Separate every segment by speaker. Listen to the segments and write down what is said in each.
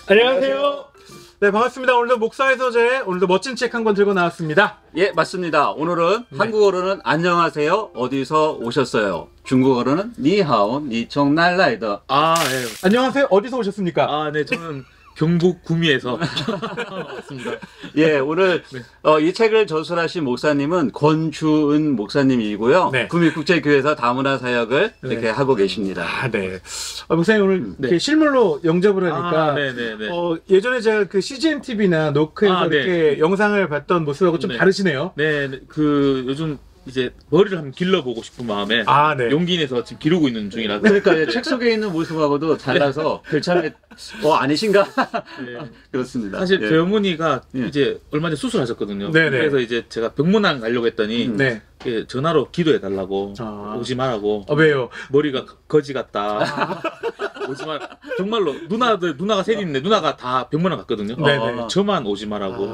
Speaker 1: 안녕하세요. 네, 반갑습니다. 오늘도 목사의 서재, 오늘도 멋진 책 한 권 들고 나왔습니다.
Speaker 2: 예, 맞습니다. 오늘은 한국어로는 안녕하세요, 어디서 오셨어요? 중국어로는 니하오, 니청날라이더.
Speaker 1: 네. 안녕하세요. 어디서 오셨습니까?
Speaker 3: 네, 저는 경북 구미에서 왔습니다.
Speaker 2: 예, 오늘 이 책을 저술하신 목사님은 권주은 목사님이고요.
Speaker 1: 네.
Speaker 2: 구미국제교회에서 다문화 사역을 이렇게 하고 계십니다.
Speaker 1: 네. 목사님 오늘 이렇게 실물로 영접을 하니까
Speaker 3: 네네네.
Speaker 1: 예전에 제가 그 CGN TV나 노크에서 이렇게 영상을 봤던 모습하고 좀 다르시네요.
Speaker 3: 네, 요즘 이제 머리를 한번 길러보고 싶은 마음에
Speaker 1: 네.
Speaker 3: 용기 내서 지금 기르고 있는 중이라서.
Speaker 2: 그러니까 책 속에 있는 모습하고도 달라서 별참에 아니신가?
Speaker 3: 네.
Speaker 2: 그렇습니다.
Speaker 3: 사실
Speaker 2: 예.
Speaker 3: 저희 어머니가 이제 얼마 전에 수술하셨거든요.
Speaker 1: 네네.
Speaker 3: 그래서 이제 제가 병문안 가려고 했더니
Speaker 1: 네.
Speaker 3: 전화로 기도해달라고 오지 말라고.
Speaker 1: 왜요?
Speaker 3: 머리가 거지 같다. 오지 말. 정말로 누나가 셋 있는데 누나가 다 병문안 갔거든요.
Speaker 1: 네네.
Speaker 3: 저만 오지 말라고.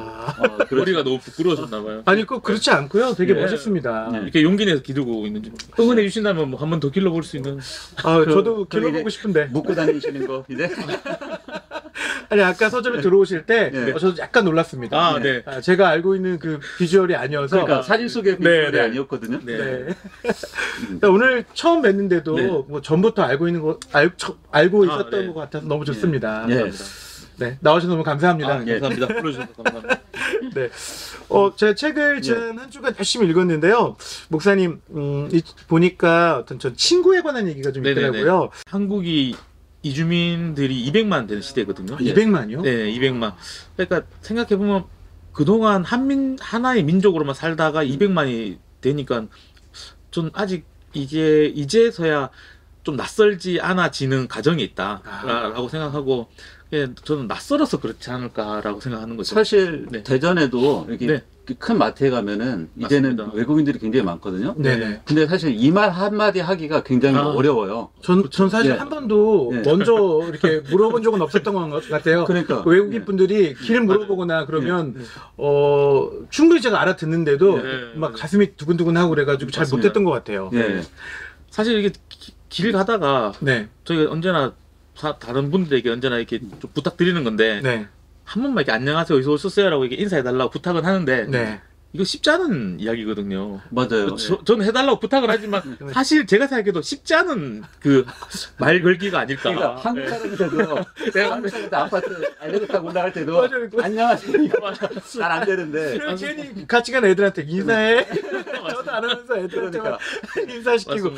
Speaker 3: 머리가 너무 부끄러우셨나봐요.
Speaker 1: 아니 꼭 그렇지 않고요. 되게 멋있습니다.
Speaker 3: 이렇게 용기 내서 기르고 있는 중. 응원해 주신다면 한 번 더 길러볼 수 있는.
Speaker 1: 저도 길러보고 싶은데.
Speaker 2: 묶고 다니시는 거 이제.
Speaker 1: 아니 아까 서점에 들어오실 때 저도 약간 놀랐습니다.
Speaker 3: 네.
Speaker 1: 제가 알고 있는 그 비주얼이 아니어서.
Speaker 2: 그러니까 사진 속의 비주얼이 아니었거든요.
Speaker 1: 네. 오늘 처음 뵀는데도 뭐 전부터 알고 있는 거 알고 있었던 것 같아서 너무 좋습니다. 네, 나와주셔서 너무 감사합니다.
Speaker 3: 감사합니다. 불러주셔서 감사합니다.
Speaker 1: 네. 제가 책을 지난 한 주간 열심히 읽었는데요. 목사님, 보니까 어떤 전 친구에 관한 얘기가 좀 있더라고요.
Speaker 3: 한국이 이주민들이 200만 되는 시대거든요.
Speaker 1: 200만이요?
Speaker 3: 네, 200만. 그러니까 생각해보면 그동안 하나의 민족으로만 살다가 200만이 되니까 전 아직 이제서야 좀 낯설지 않아지는 과정이 있다라고 생각하고, 저는 낯설어서 그렇지 않을까라고 생각하는 거죠.
Speaker 2: 사실 대전에도 이렇게 큰 마트에 가면은 이제는
Speaker 3: 맞습니다.
Speaker 2: 외국인들이 굉장히 많거든요.
Speaker 1: 네네.
Speaker 2: 근데 사실 이 말 한마디 하기가 굉장히 어려워요.
Speaker 1: 전 사실 한 번도 먼저 이렇게 물어본 적은 없었던 것 같아요.
Speaker 2: 그러니까
Speaker 1: 외국인 분들이 길을 물어보거나 그러면 충분히 제가 알아듣는데도 막 가슴이 두근두근하고 그래가지고 잘 못했던 것 같아요.
Speaker 3: 사실 이게 길 가다가 저희가 언제나 다른 분들에게 언제나 이렇게 좀 부탁드리는 건데 한 번만 이렇게 안녕하세요, 어디서 오셨어요라고 이렇게 인사해달라고 부탁은 하는데 이거 쉽지 않은 이야기거든요.
Speaker 2: 맞아요.
Speaker 3: 저는 해달라고 부탁을 하지만 사실 제가 생각해도 쉽지 않은 그 말 걸기가 아닐까.
Speaker 2: 그러니까 한국 사람들도 내가 한국 사람들 아파트 엘리베이터 타고 올라갈 때도 안녕하세요 이거 잘 안 되는데
Speaker 1: 괜히 같이 간 애들한테 인사해. 저도 안 하면서 애들한테만 인사시키고.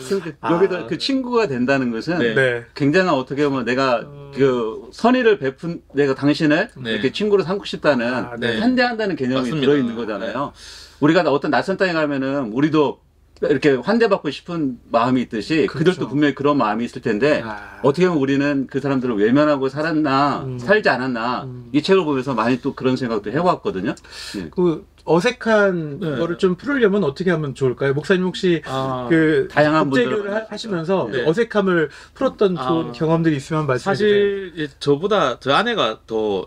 Speaker 2: 여기다 그 친구가 된다는 것은 굉장한 어떻게 보면 내가 그 선의를 베푼 내가 당신을 이렇게 친구로 삼고 싶다는 환대한다는 개념이 들어있는 거잖아요. 우리가 어떤 낯선 땅에 가면은 우리도 이렇게 환대받고 싶은 마음이 있듯이 그들도 분명히 그런 마음이 있을 텐데 어떻게 보면 우리는 그 사람들을 외면하고 살았나 살지 않았나 이 책을 보면서 많이 또 그런 생각도 해왔거든요.
Speaker 1: 그 어색한 거를 좀 풀으려면 어떻게 하면 좋을까요? 목사님 혹시 그
Speaker 2: 다양한
Speaker 1: 국제교를 하시면서 어색함을 풀었던 좋은 경험들이 있으면 말씀해 주세요.
Speaker 3: 사실 저보다 저 아내가 더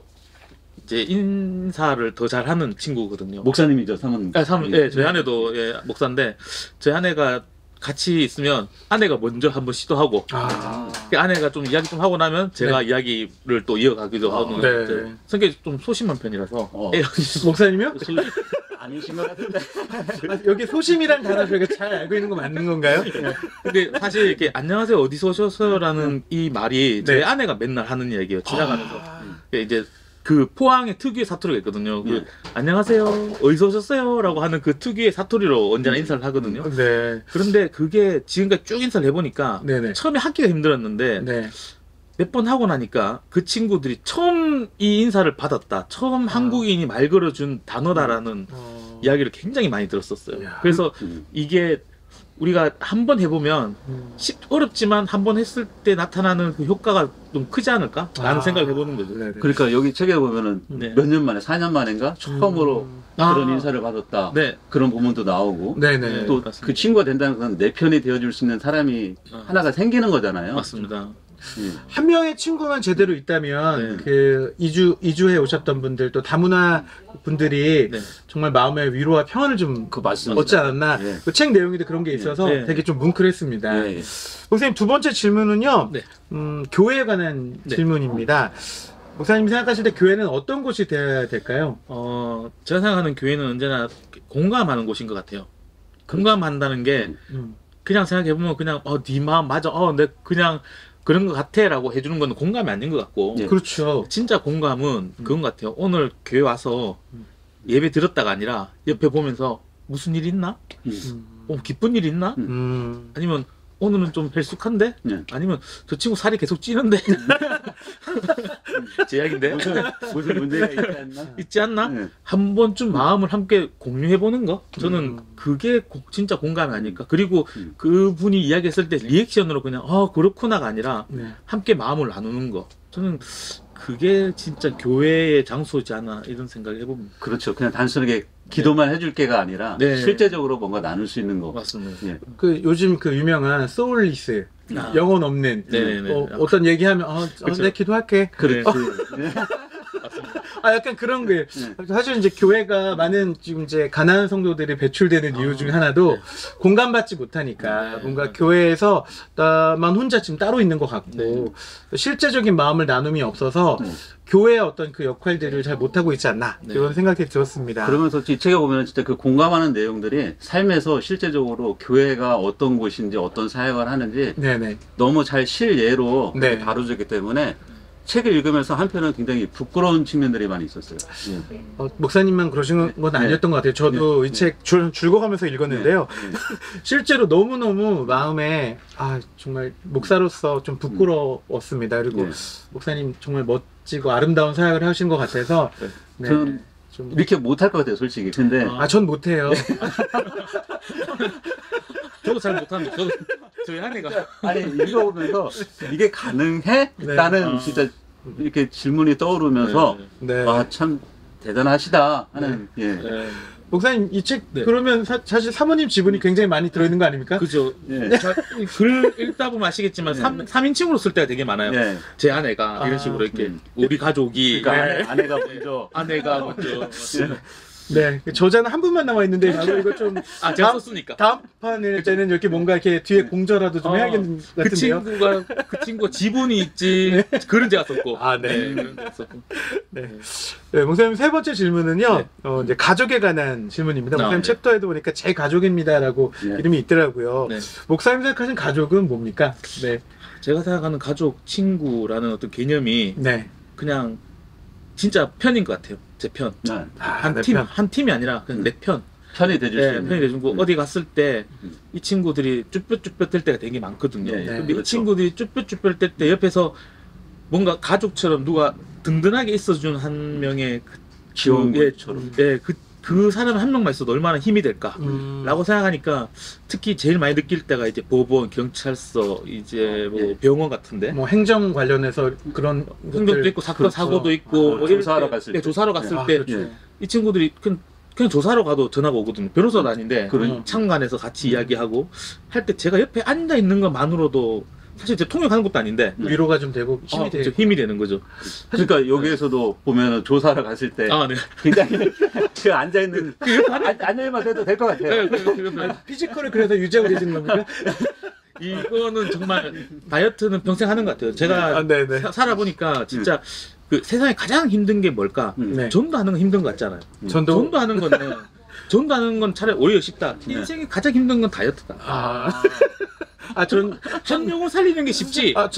Speaker 3: 이제 인사를 더 잘하는 친구거든요.
Speaker 2: 목사님이죠, 사모님.
Speaker 3: 저희 아내도 목사인데 저희 아내가 같이 있으면 아내가 먼저 한번 시도하고 아내가 좀 이야기 좀 하고 나면 제가 이야기를 또 이어가기도 하고 성격이 좀 소심한 편이라서
Speaker 1: 목사님이요?
Speaker 2: 아니신 것 같은데.
Speaker 1: 여기 소심이란 단어 저희가 잘 알고 있는 거 맞는 건가요?
Speaker 3: 근데 사실 이렇게 안녕하세요 어디서 오셨어요라는 이 말이 저희 아내가 맨날 하는 얘기예요. 지나가면서 이제 그 포항의 특유의 사투리가 있거든요. 그 안녕하세요 어디서 오셨어요? 라고 하는 그 특유의 사투리로 언제나 인사를 하거든요. 그런데 그게 지금까지 쭉 인사를 해보니까 처음에 하기가 힘들었는데 몇 번 하고 나니까 그 친구들이 처음 이 인사를 받았다, 처음 한국인이 말 걸어준 단어다라는 이야기를 굉장히 많이 들었었어요. 그래서 이게 우리가 한 번 해보면 어렵지만 한 번 했을 때 나타나는 그 효과가 좀 크지 않을까? 라는 생각을 해보는 거죠.
Speaker 2: 그러니까 여기 책에 보면은 몇 년 만에, 4년 만인가? 처음으로 그런 인사를 받았다. 그런 부분도 나오고. 또 그 친구가 된다는 건 내 편이 되어줄 수 있는 사람이 하나가 생기는 거잖아요.
Speaker 3: 맞습니다.
Speaker 1: 한 명의 친구만 제대로 있다면 그 이주해 오셨던 분들 또 다문화 분들이 정말 마음의 위로와 평안을 좀 얻지 않았나. 그 책 내용에도 그런 게 있어서 되게 좀 뭉클했습니다. 목사님 두 번째 질문은요. 교회에 관한 질문입니다. 목사님이 생각하실 때 교회는 어떤 곳이 되어야 될까요?
Speaker 3: 제가 생각하는 교회는 언제나 공감하는 곳인 것 같아요. 공감한다는 게 그냥 생각해보면 그냥 네 마음 맞아, 내 그냥 그런 것 같아라고 해주는 건 공감이 아닌 것 같고.
Speaker 1: 그렇죠.
Speaker 3: 진짜 공감은 그건 것 같아요. 오늘 교회 와서 예배 들었다가 아니라 옆에 보면서 무슨 일 있나? 기쁜 일 있나? 아니면 오늘은 좀 헬쑥한데? 아니면 저 친구 살이 계속 찌는데? 제 이야기인데?
Speaker 2: 무슨 문제가
Speaker 3: 있지 않나? 한 번쯤 마음을 함께 공유해보는 거? 저는 그게 진짜 공감이 아닐까. 그리고 그분이 이야기했을 때 리액션으로 그냥 그렇구나가 아니라 함께 마음을 나누는 거. 저는 그게 진짜 교회의 장소지 않아 이런 생각을 해봅니다.
Speaker 2: 그렇죠. 그냥 단순하게 기도만 해줄 게가 아니라 실제적으로 뭔가 나눌 수 있는 거.
Speaker 3: 맞습니다.
Speaker 1: 그 요즘 그 유명한 소울리스 영혼 없는 어떤 얘기하면 내 기도할게.
Speaker 2: 그렇지.
Speaker 1: 약간 그런 게 사실 이제 교회가 많은 지금 이제 가난한 성도들이 배출되는 이유 중에 하나도 공감받지 못하니까 뭔가 교회에서 나만 혼자 지금 따로 있는 것 같고 실제적인 마음을 나눔이 없어서 교회의 어떤 그 역할들을 잘 못하고 있지 않나 이런 생각이 들었습니다.
Speaker 2: 그러면서 이 책에 보면 진짜 그 공감하는 내용들이 삶에서 실제적으로 교회가 어떤 곳인지 어떤 사역을 하는지 너무 잘 실예로 다루어졌기 때문에 책을 읽으면서 한편은 굉장히 부끄러운 측면들이 많이 있었어요.
Speaker 1: 목사님만 그러신 건 아니었던 것 같아요. 저도 이 책 즐거워하면서 읽었는데요. 실제로 너무너무 마음에 정말 목사로서 좀 부끄러웠습니다. 그리고 목사님 정말 멋지고 아름다운 사역을 하신 것 같아서
Speaker 2: 저는 좀 이렇게 못할 것 같아요, 솔직히. 근데
Speaker 1: 전 못해요.
Speaker 3: 저도 잘 못합니다. 저희 아내가
Speaker 2: 아니 읽어보면서 이게 가능해? 라는 진짜 이렇게 질문이 떠오르면서 참 대단하시다 하는
Speaker 1: 목사님 이 책 그러면 사실 사모님 지분이 굉장히 많이 들어있는 거 아닙니까?
Speaker 3: 그죠. 글 읽다 보면 아시겠지만 3인칭으로 쓸 때가 되게 많아요. 제 아내가 이런 식으로 이렇게 우리 가족이
Speaker 2: 그러니까 아내가 먼저
Speaker 1: 저자는 한 분만 남아 있는데 이거 좀
Speaker 3: 제가 썼으니까
Speaker 1: 다음 판일 때는 이렇게 뭔가 이렇게 뒤에 공저라도 좀 해야겠는 것 같은데요.
Speaker 3: 그 친구가 지분이 있지. 글은 제가 썼고.
Speaker 1: 글은 제가 썼고. 목사님 세 번째 질문은요. 이제 가족에 관한 질문입니다. 목사님 챕터에도 보니까 제 가족입니다라고 이름이 있더라고요. 목사님 생각하시는 가족은 뭡니까?
Speaker 3: 제가 생각하는 가족, 친구라는 어떤 개념이 그냥 진짜 편인 것 같아요. 제 편. 한 팀이 아니라 그냥 내 편.
Speaker 2: 편이 돼줄 수 있는.
Speaker 3: 편이 돼주고 어디 갔을 때 이 친구들이 쭈뼛쭈뼛 뜰 때가 되게 많거든요. 근데 이 친구들이 쭈뼛쭈뼛 뜰 때 옆에서 뭔가 가족처럼 누가 든든하게 있어주는 한 명의
Speaker 2: 지원처럼.
Speaker 3: 그 사람 한 명만 있어도 얼마나 힘이 될까라고 생각하니까 특히 제일 많이 느낄 때가 이제 법원, 경찰서, 이제 뭐 병원 같은데
Speaker 1: 뭐 행정 관련해서 그런
Speaker 3: 행정도 있고 사고도 있고
Speaker 2: 조사하러 갔을 때
Speaker 3: 조사하러 갔을 때 이 친구들이 그냥 조사하러 가도 전화가 오거든요. 변호사도 아닌데 창간에서 같이 이야기하고 할 때 제가 옆에 앉아 있는 것만으로도 사실 제가 통역하는 것도 아닌데
Speaker 1: 위로가 좀 되고
Speaker 3: 힘이 되는 거죠.
Speaker 2: 그러니까 여기에서도 보면 조사를 갔을 때 굉장히 그 앉아 있는 앉아만 해도 될 것 같아요.
Speaker 1: 피지컬을 그래서 유지하고 계시는 겁니까?
Speaker 3: 이거는 정말 다이어트는 평생 하는 것 같아요. 제가 살아보니까 진짜 그 세상에 가장 힘든 게 뭘까? 전도하는 건 힘든 것 같잖아요. 전도하는 건 차라리 오히려 쉽다. 인생에 가장 힘든 건 다이어트다. 한 영혼 살리는 게 쉽지. 저는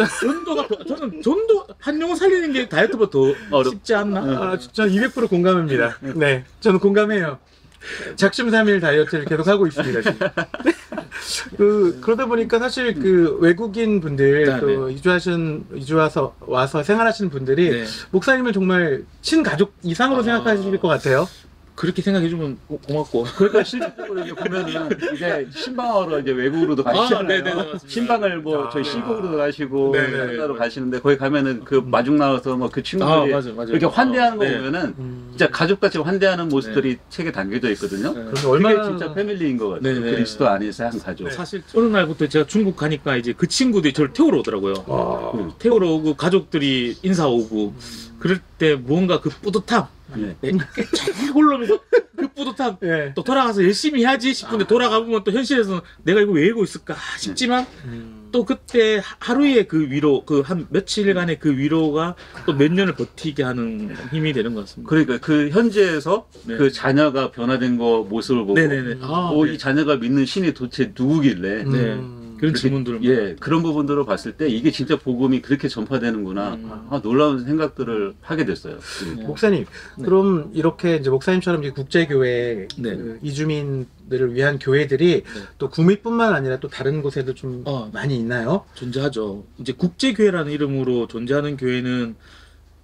Speaker 3: 한 영혼 살리는 게 다이어트보다 더 쉽지 않나?
Speaker 1: 저는 200% 공감합니다. 저는 공감해요. 작심삼일 다이어트를 계속 하고 있습니다. 지금. 그러다 보니까 사실 그 외국인 분들 또 와서 생활하시는 분들이 목사님을 정말 친가족 이상으로 생각하실 것 같아요.
Speaker 3: 그렇게 생각해주면 고맙고.
Speaker 2: 그러니까 실질적으로 이제 보면은 이제 신방하러 이제 외국으로도 가시잖아요.
Speaker 3: 네네, 맞습니다.
Speaker 2: 신방을 뭐 저희 시국으로도 가시고
Speaker 1: 네네.
Speaker 2: 따로 가시는데 거기 가면은 그 마중 나와서 뭐 그 친구들이
Speaker 3: 맞아요.
Speaker 2: 이렇게 환대하는 거
Speaker 3: 네.
Speaker 2: 보면은 진짜 가족같이 환대하는 모습들이 책에 담겨져 있거든요.
Speaker 3: 네.
Speaker 2: 그게
Speaker 1: 얼마나
Speaker 2: 진짜 패밀리인 것 같아요.
Speaker 3: 네네.
Speaker 2: 그리스도 안에서 한 가족.
Speaker 3: 사실 어느 날부터 제가 중국 가니까 이제 그 친구들이 저를 태우러 오더라고요. 태우러 오고 가족들이 인사 오고 그럴 때 무언가 그 뿌듯함 쫙 올라오면서 그 뿌듯함 또 돌아가서 열심히 해야지 싶은데 돌아가보면 또 현실에서는 내가 이거 왜 이러고 있을까 싶지만 또 그때 하루의 그 위로 그 한 며칠간의 그 위로가 또 몇 년을 버티게 하는 힘이 되는 것 같습니다.
Speaker 2: 그러니까 그 현재에서 그 자녀가 변화된 거 모습을 보고 이 자녀가 믿는 신이 도대체 누구길래
Speaker 3: 그런 질문들을
Speaker 2: 그런 부분들을 봤을 때 이게 진짜 복음이 그렇게 전파되는구나 놀라운 생각들을 하게 됐어요.
Speaker 1: 목사님, 그럼 이렇게 이제 목사님처럼 이제 국제교회 그 이주민들을 위한 교회들이 또 구미뿐만 아니라 또 다른 곳에도 좀 많이 있나요?
Speaker 3: 존재하죠. 이제 국제교회라는 이름으로 존재하는 교회는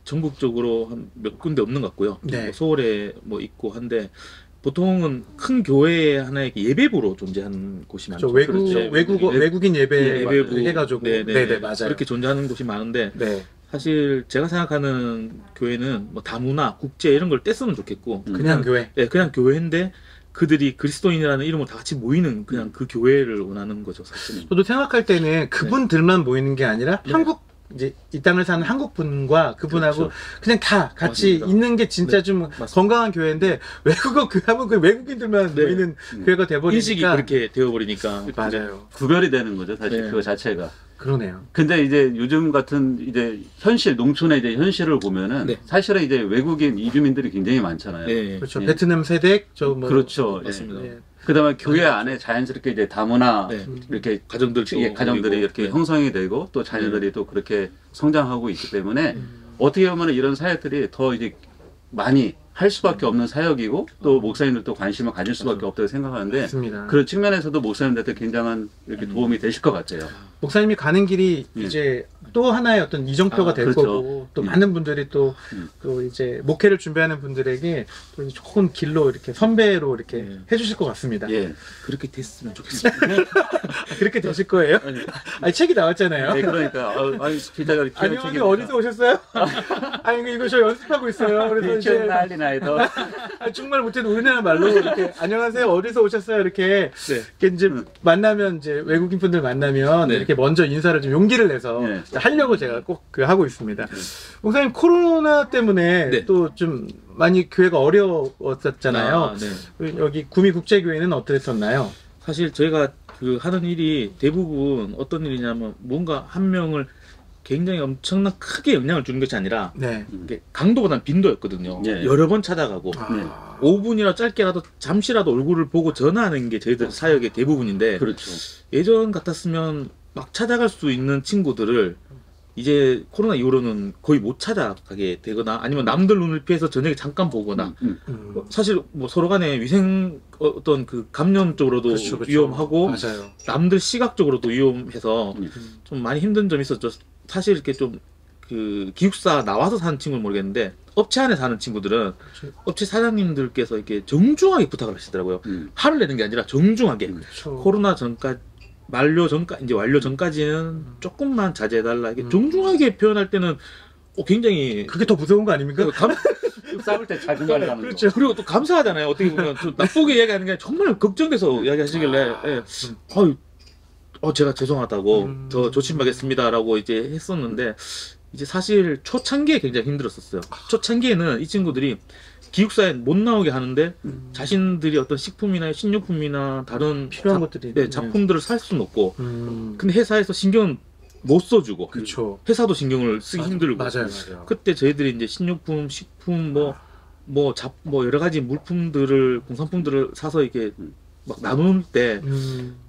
Speaker 3: 전국적으로 한 몇 군데 없는 것 같고요. 뭐 서울에 뭐 있고 한데 보통은 큰 교회 하나의 예배부로 존재하는 곳이 많죠.
Speaker 1: 외국인 예배부 해가지고
Speaker 3: 맞아요. 그렇게 존재하는 곳이 많은데 사실 제가 생각하는 교회는 뭐 다문화, 국제 이런 걸 뗐으면 좋겠고
Speaker 1: 그냥 교회.
Speaker 3: 그냥 교회인데 그들이 그리스도인이라는 이름으로 다 같이 모이는 그냥 그 교회를 원하는 거죠, 사실.
Speaker 1: 저도 생각할 때는 그분들만 모이는 게 아니라 한국 이제 이 땅을 사는 한국 분과 그분하고 그냥 다 같이 있는 게 진짜 좀 건강한 교회인데 외국어 교회하면 그 외국인들만 모이는 교회가 돼버리니까
Speaker 3: 인식이 그렇게 되어버리니까
Speaker 1: 맞아요.
Speaker 2: 구별이 되는 거죠, 사실 그거 자체가.
Speaker 1: 그러네요.
Speaker 2: 근데 이제 요즘 같은 이제 현실 농촌의 이제 현실을 보면은 사실은 이제 외국인 이주민들이 굉장히 많잖아요.
Speaker 1: 그렇죠. 베트남 세댁
Speaker 2: 그렇죠.
Speaker 3: 맞습니다.
Speaker 2: 그다음에 교회 안에 자연스럽게 이제 다문화 이렇게 가정들이 이렇게 형성이 되고 또 자녀들이 또 그렇게 성장하고 있기 때문에 어떻게 보면 이런 사역들이 더 이제 많이 할 수밖에 없는 사역이고 또 목사님들도 관심을 가질 수밖에 없다고 생각하는데
Speaker 1: 맞습니다.
Speaker 2: 그런 측면에서도 목사님들한테 굉장한 이렇게 도움이 되실 것 같아요.
Speaker 1: 목사님이 가는 길이 이제 또 하나의 어떤 이정표가 될 거고 또 많은 분들이 또 이제 목회를 준비하는 분들에게 또 좋은 길로 이렇게 선배로 이렇게 해주실 것 같습니다.
Speaker 3: 그렇게 됐으면 좋겠습니다.
Speaker 1: 그렇게 되실 거예요? 아니 책이 나왔잖아요.
Speaker 2: 그러니까 기자가
Speaker 1: 아니 오늘 어디서 오셨어요? 아니 이거 저 연습하고 있어요. 그래서 이제 정말 못해도 우리나라 말로 이렇게 안녕하세요 어디서 오셨어요 이렇게 이제 만나면 이제 외국인 분들 만나면 이렇게 먼저 인사를 좀 용기를 내서 하려고 제가 꼭 하고 있습니다. 목사님 코로나 때문에 또 좀 많이 교회가 어려웠었잖아요. 여기 구미 국제교회는 어땠었나요?
Speaker 3: 사실 저희가 그 하는 일이 대부분 어떤 일이냐면 뭔가 한 명을 굉장히 엄청난 크게 영향을 주는 것이 아니라 강도보다는 빈도였거든요. 여러 번 찾아가고 5분이라도 짧게라도 잠시라도 얼굴을 보고 전화하는 게 저희들 사역의 대부분인데 예전 같았으면 막 찾아갈 수 있는 친구들을 이제 코로나 이후로는 거의 못 찾아가게 되거나 아니면 남들 눈을 피해서 저녁에 잠깐 보거나 사실 뭐 서로 간에 위생 어떤 그 감염적으로도 위험하고 남들 시각적으로도 위험해서 좀 많이 힘든 점이 있었죠. 사실 이렇게 좀 그 기숙사 나와서 사는 친구는 모르겠는데 업체 안에 사는 친구들은 업체 사장님들께서 이렇게 정중하게 부탁을 하시더라고요. 화를 내는 게 아니라 정중하게 코로나 전까지 완료 전까지는 조금만 자제해달라. 이게 정중하게 표현할 때는 굉장히
Speaker 1: 그게 더 무서운 거 아닙니까?
Speaker 2: 싸울 때 작은 말을 하는
Speaker 1: 그렇죠.
Speaker 2: 거.
Speaker 3: 그리고 또 감사하잖아요. 어떻게 보면 좀 나쁘게 이야기하는 게 정말 걱정돼서 이야기하시길래 제가 죄송하다고 더 조심하겠습니다라고 이제 했었는데 이제 사실 초창기에 굉장히 힘들었었어요. 초창기에는 이 친구들이 기숙사에 못 나오게 하는데 자신들이 어떤 식품이나 신용품이나 다른
Speaker 1: 필요한 것들이
Speaker 3: 작품들을 살 수는 없고 근데 회사에서 신경은 못 써주고 회사도 신경을 쓰기 힘들고
Speaker 1: 맞아요.
Speaker 3: 그때 저희들이 이제 신용품, 식품 뭐 여러 가지 물품들을 공산품들을 사서 이렇게 막 나눌 때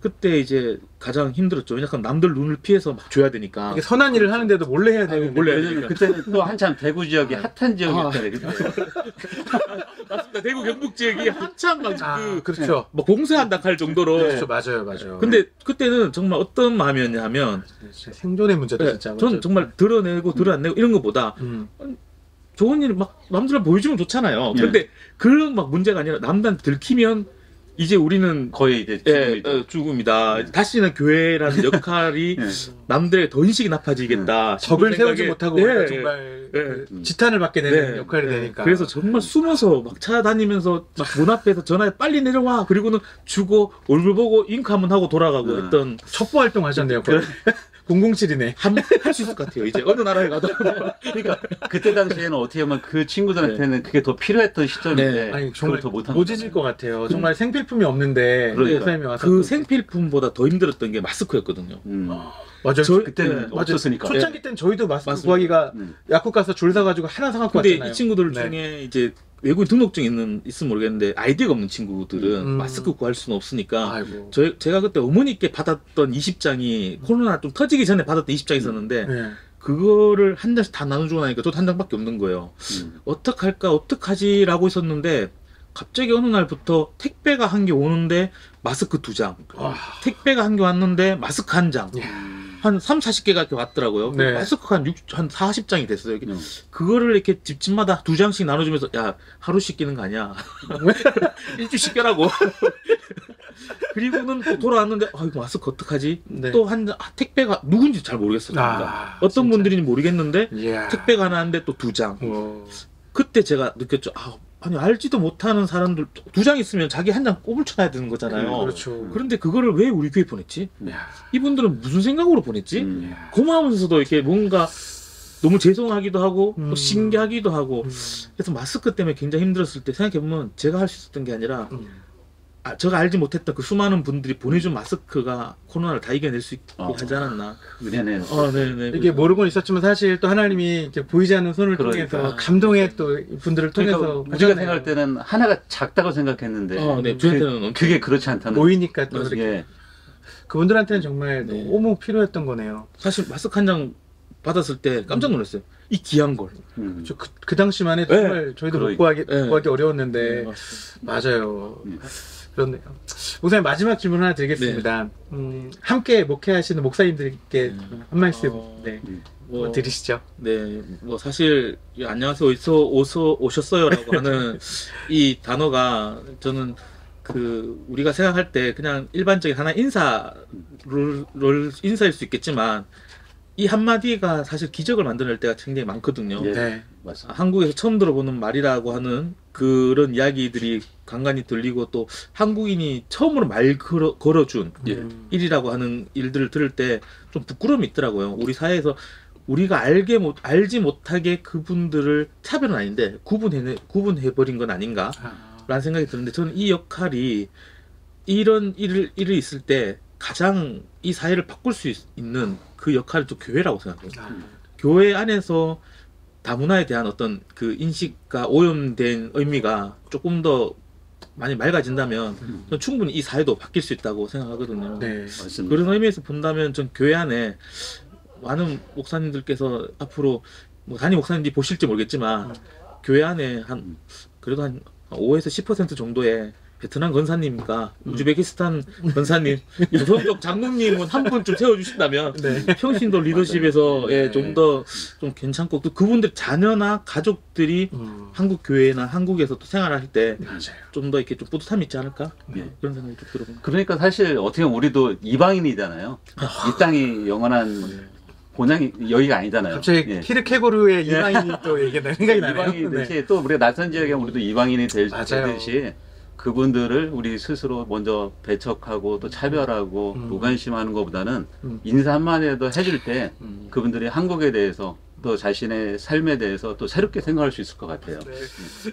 Speaker 3: 그때 이제 가장 힘들었죠. 왜냐하면 남들 눈을 피해서 막 줘야 되니까.
Speaker 1: 이게 선한 일을 하는데도 몰래 해야 되는
Speaker 3: 몰래 해야 되니까.
Speaker 2: 그때는 또 한참 대구 지역이 핫한 지역이었잖아요.
Speaker 3: 맞습니다. 대구 경북 지역이 한참 막
Speaker 1: 그렇죠.
Speaker 3: 뭐 봉쇄한다 할 정도로.
Speaker 1: 그렇죠. 맞아요.
Speaker 3: 근데 그때는 정말 어떤 마음이었냐면
Speaker 1: 생존의 문제다 진짜.
Speaker 3: 저는 정말 드러내고 드러안내고 이런 것보다 좋은 일 막 남들한테 보여주면 좋잖아요. 근데 그런 막 문제가 아니라 남들한테 들키면 이제 우리는
Speaker 2: 거의 이제
Speaker 3: 죽음이다. 다시는 교회라는 역할이 남들에게 더 인식이 나빠지겠다.
Speaker 1: 적을 세우지 못하고 정말 지탄을 받게 되는 역할이 되니까.
Speaker 3: 그래서 정말 숨어서 막 찾아다니면서 막 문 앞에서 전화해 빨리 내려와. 그리고는 주고 얼굴 보고 잉크 한번 하고 돌아가고 했던
Speaker 1: 첩보 활동 하셨네요. 007이네.
Speaker 3: 할 수 있을 것 같아요. 이제 어느 나라에 가도.
Speaker 2: 그러니까 그때 당시에는 어떻게 보면 그 친구들한테는 그게 더 필요했던 시점인데
Speaker 1: 아니, 정말
Speaker 2: 더 못한
Speaker 1: 모지질 것 같아요. 정말 생필품이 없는데 목사님이 와서
Speaker 3: 그 생필품보다 더 힘들었던 게 마스크였거든요.
Speaker 1: 맞아요.
Speaker 2: 그때는 없었으니까.
Speaker 1: 초창기 때는 저희도 마스크 구하기가 약국 가서 줄 서가지고 하나 사갖고
Speaker 3: 근데
Speaker 1: 왔잖아요.
Speaker 3: 이 친구들 중에 이제 외국인 등록증 있으면 모르겠는데 아이디가 없는 친구들은 마스크 구할 수는 없으니까 제가 그때 어머니께 받았던 20장이 코로나 좀 터지기 전에 받았던 20장이 있었는데 그거를 한 장씩 다 나눠주고 나니까 저도 한 장밖에 없는 거예요. 어떡할까 어떡하지라고 있었는데 갑자기 어느 날부터 택배가 한 개 오는데 마스크 2장, 택배가 한 개 왔는데 마스크 1장, 한 3, 40개가 이렇게 왔더라고요. 마스크가 한 40장이 됐어요. 그거를 이렇게 집집마다 2장씩 나눠주면서 야 하루씩 끼는 거 아니야? 일주일씩 껴라고. 그리고는 또 돌아왔는데 이거 마스크 어떡하지? 또 택배가 누군지 잘 모르겠어요. 어떤 분들인지 모르겠는데 택배가 하나 왔는데 또 2장. 그때 제가 느꼈죠. 아니 알지도 못하는 사람들 2장 있으면 자기 한 장 꼽을 쳐놔야 되는 거잖아요.
Speaker 1: 그렇죠.
Speaker 3: 그런데 그거를 왜 우리 교회 보냈지? 이분들은 무슨 생각으로 보냈지? 고마우면서도 이렇게 뭔가 너무 죄송하기도 하고 또 신기하기도 하고 그래서 마스크 때문에 굉장히 힘들었을 때 생각해보면 제가 할 수 있었던 게 아니라 제가 알지 못했던 그 수많은 분들이 보내준 마스크가 코로나를 다 이겨낼 수 있게 하지 않았나.
Speaker 2: 네네.
Speaker 3: 네네.
Speaker 1: 이게 모르고는 있었지만 사실 또 하나님이 이렇게 보이지 않는 손을 통해서 감동의 또 분들을 통해서
Speaker 2: 우리가 생각할 때는 하나가 작다고 생각했는데
Speaker 3: 저한테는
Speaker 2: 그게 그렇지 않다는.
Speaker 1: 모이니까 또 이렇게 그분들한테는 정말 너무 필요했던 거네요.
Speaker 3: 사실 마스크 한 장 받았을 때 깜짝 놀랐어요. 이 귀한 걸.
Speaker 1: 그 당시만 해도 정말 저희도 못 구하기 어려웠는데 맞아요. 그렇네요. 목사님 마지막 질문 하나 드리겠습니다. 함께 목회하시는 목사님들께 한 말씀 드리시죠.
Speaker 3: 네, 뭐 사실 안녕하세요 어디서 오셨어요라고 하는 이 단어가 저는 우리가 생각할 때 그냥 일반적인 하나 인사일 수 있겠지만 이 한마디가 사실 기적을 만들어낼 때가 굉장히 많거든요. 맞습니다. 한국에서 처음 들어보는 말이라고 하는 그런 이야기들이 간간히 들리고 또 한국인이 처음으로 말 걸어준 일이라고 하는 일들을 들을 때 좀 부끄러움이 있더라고요. 우리 사회에서 우리가 알지 못하게 그분들을 차별은 아닌데 구분해버린 건 아닌가 라는 생각이 드는데 저는 이 역할이 이런 일이 있을 때 가장 이 사회를 바꿀 수 있는 그 역할이 또 교회라고 생각해요. 교회 안에서 다문화에 대한 어떤 그 인식과 오염된 의미가 조금 더 많이 맑아진다면 저는 충분히 이 사회도 바뀔 수 있다고 생각하거든요.
Speaker 2: 맞습니다.
Speaker 3: 그런 의미에서 본다면 전 교회 안에 많은 목사님들께서 앞으로 뭐 담임 목사님들이 보실지 모르겠지만 교회 안에 그래도 한 5에서 10% 정도의 베트남 권사님과 우즈베키스탄 권사님, 조선족 장로님은 한 분쯤 세워주신다면 평신도 리더십에서 좀 괜찮고 또 그분들 자녀나 가족들이 한국 교회나 한국에서 또 생활할 때 좀 더 이렇게 좀 뿌듯함이 있지 않을까 그런 생각이 좀 들어요.
Speaker 2: 그러니까 사실 어떻게 보면 우리도 이방인이잖아요. 이 땅이 영원한 본향이 여기가 아니잖아요.
Speaker 1: 갑자기 키르케고르의 이방인이 또 얘기가 생각이 나네요.
Speaker 2: 이방인이듯이 또 우리가 낯선 지역에 우리도 이방인이 되듯이 그분들을 우리 스스로 먼저 배척하고 또 차별하고 무관심하는 것보다는 인사 한마디라도 해줄 때 그분들이 한국에 대해서 또 자신의 삶에 대해서 또 새롭게 생각할 수 있을 것 같아요.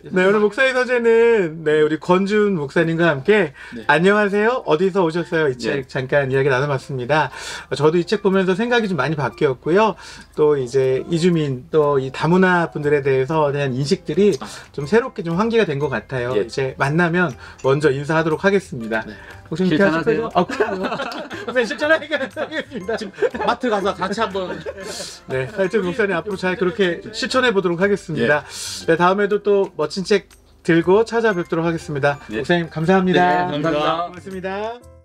Speaker 1: 네, 오늘 목사의 서재는 우리 권준 목사님과 함께 안녕하세요 어디서 오셨어요 이 책 잠깐 이야기 나눠봤습니다. 저도 이 책 보면서 생각이 좀 많이 바뀌었고요. 또 이제 이주민 또 이 다문화 분들에 대해서 대한 인식들이 좀 새롭게 좀 환기가 된 것 같아요. 이제 만나면 먼저 인사하도록 하겠습니다. 혹시
Speaker 2: 실천하세요?
Speaker 1: 그러면 실천하겠습니다.
Speaker 3: 지금 마트 가서 같이 한번
Speaker 1: 하여튼 목사님 앞으로 잘 그렇게 실천해 보도록 하겠습니다. 다음에도 또 멋진 책 들고 찾아뵙도록 하겠습니다. 목사님 감사합니다.
Speaker 3: 감사합니다.
Speaker 1: 고맙습니다.